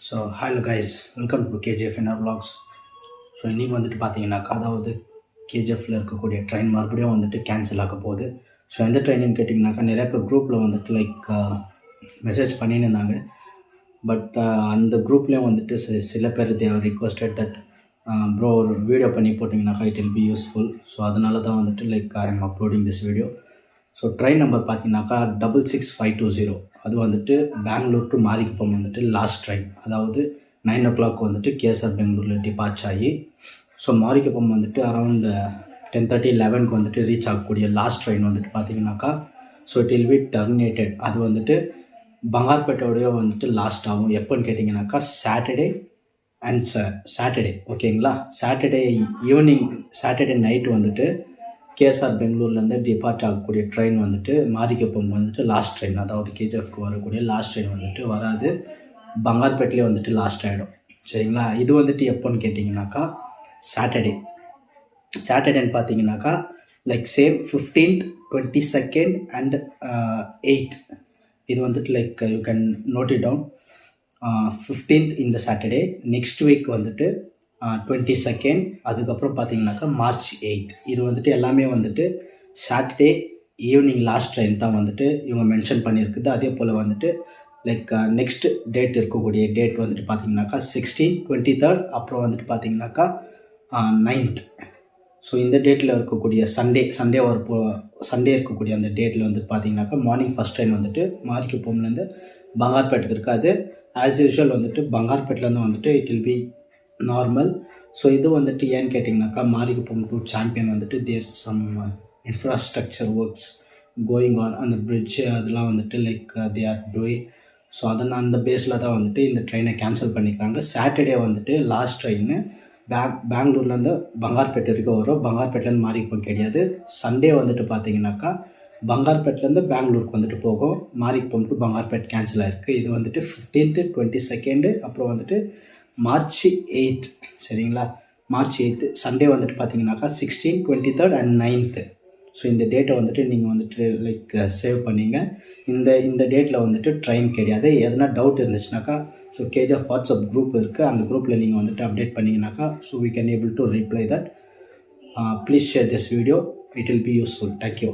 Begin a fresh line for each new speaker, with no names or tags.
So hello guys, welcome to KGF in vlogs. So இன்றைக்கி வந்துட்டு பார்த்தீங்கன்னாக்கா, அதாவது கேஜிஎஃப்பில் இருக்கக்கூடிய ட்ரெயின் மறுபடியும் வந்துட்டு கேன்சல் ஆக போகுது. ஸோ எந்த ட்ரெயின்னு கேட்டிங்கனாக்கா, நிறைய பேர் குரூப்பில் வந்துட்டு மெசேஜ் பண்ணின்னு இருந்தாங்க. பட் அந்த குரூப்லேயும் வந்துட்டு சில பேர் they are requested that bro ஒரு வீடியோ பண்ணி போட்டிங்கனாக்கா it will be useful. So அதனால தான் வந்துட்டு I am uploading this video. So train number பார்த்தீங்கன்னாக்கா 66520. அது வந்துட்டு பெங்களூர் டு மாரிக்குப்பம் வந்துட்டு லாஸ்ட் ட்ரெயின். அதாவது 9 o'clock வந்துட்டு கேஎஸ்ஆர் பெங்களூரில் டிபார்ச் ஆகி, ஸோ மாரிக்குப்பம் வந்துட்டு அரவுண்ட் 10:30 11க்கு வந்துட்டு ரீச் ஆகக்கூடிய லாஸ்ட் ட்ரெயின் வந்துட்டு பார்த்தீங்கன்னாக்கா, so it will B terminated. அது வந்துட்டு பங்கார்பேட்டோடைய வந்துட்டு லாஸ்ட் ஆகும். எப்போன்னு கேட்டிங்கனாக்கா சாட்டர்டே அண்ட் சாட்டர்டே ஓகேங்களா. சாட்டர்டே ஈவினிங், சாட்டர்டே நைட்டு வந்துட்டு கேஎஸ்ஆர் பெங்களூர்லேருந்து டிபார்ட் ஆகக்கூடிய ட்ரெயின் வந்துட்டு மாரிக்குப்பம் வந்துட்டு லாஸ்ட் ட்ரெயின். அதாவது கேஜிஎஃப்க்கு வரக்கூடிய லாஸ்ட் ட்ரெயின் வந்துட்டு வராது, பங்கார்பேட்டிலே வந்துட்டு லாஸ்ட் ஆகிடும். சரிங்களா. இது வந்துட்டு எப்போன்னு கேட்டிங்கனாக்கா சாட்டர்டேன்னு பார்த்தீங்கன்னாக்கா same 15th 22nd and 8th. இது வந்துட்டு you can note it down. 15th இந்த சாட்டர்டே, நெக்ஸ்ட் வீக் வந்துட்டு 22nd, அதுக்கப்புறம் பார்த்தீங்கன்னாக்கா March 8th. இது வந்துட்டு எல்லாமே வந்துட்டு சாட்டர்டே ஈவினிங் லாஸ்ட் ட்ரெயின் தான் வந்துட்டு இவங்க மென்ஷன் பண்ணியிருக்குது. அதே போல் வந்துட்டு நெக்ஸ்ட் டேட் இருக்கக்கூடிய டேட் வந்துட்டு பார்த்தீங்கன்னாக்கா 16, 23rd, அப்புறம் வந்துட்டு பார்த்தீங்கன்னாக்கா 9th. ஸோ இந்த டேட்டில் இருக்கக்கூடிய சண்டே இருக்கக்கூடிய அந்த டேட்டில் வந்துட்டு பார்த்தீங்கன்னாக்கா மார்னிங் ஃபஸ்ட் ட்ரெயின் வந்துட்டு மாரிக்குப்பம்லேருந்து பங்கார்பேட்டுக்கு இருக்காது. ஆஸ் யூஷுவல் வந்துட்டு பங்கார்பேட்லேருந்து வந்துட்டு it will be normal. So இது வந்துட்டு ஏன்னு கேட்டிங்கனாக்கா, மாரிக்குப்பம் டு சாம்பியன் வந்துட்டு there some infrastructure works going on. அந்த பிரிட்ஜு அதெல்லாம் வந்துட்டு தே ஆர் டூயிங். ஸோ அந்த பேஸில் தான் வந்துட்டு இந்த ட்ரெயினை கேன்சல் பண்ணிக்கிறாங்க. சாட்டர்டே வந்துட்டு லாஸ்ட் ட்ரெயின் பெங்களூர்லேருந்து பங்கார்பேட் வரைக்கும் வரும். பங்கார்பேட்லேருந்து மாரிக்குப்பம் கிடையாது. சண்டே வந்துட்டு பார்த்தீங்கன்னாக்கா பங்கார்பேட்லேருந்து பெங்களூருக்கு வந்துட்டு போகும். மாரிக்குப்பம் டு பங்கார்பேட் கேன்சல் ஆகிருக்கு. இது வந்துட்டு 15th 22nd, அப்புறம் வந்துட்டு March 8th. சரிங்களா. March 8th சண்டே வந்துட்டு பார்த்தீங்கன்னாக்கா 16, 23rd அண்ட் 9th. ஸோ இந்த டேட்டை வந்துட்டு நீங்கள் வந்துட்டு சேவ் பண்ணிங்க. இந்த டேட்டில் வந்துட்டு ட்ரெயின் கிடையாது. எதனா டவுட் இருந்துச்சுனாக்கா, ஸோ கேஜிஎஃப் வாட்ஸ்அப் குரூப் இருக்குது, அந்த குரூப்பில் நீங்கள் வந்துட்டு அப்டேட் பண்ணிங்கனாக்கா, so we can able to reply that. Please share this video, it will be useful. Thank you.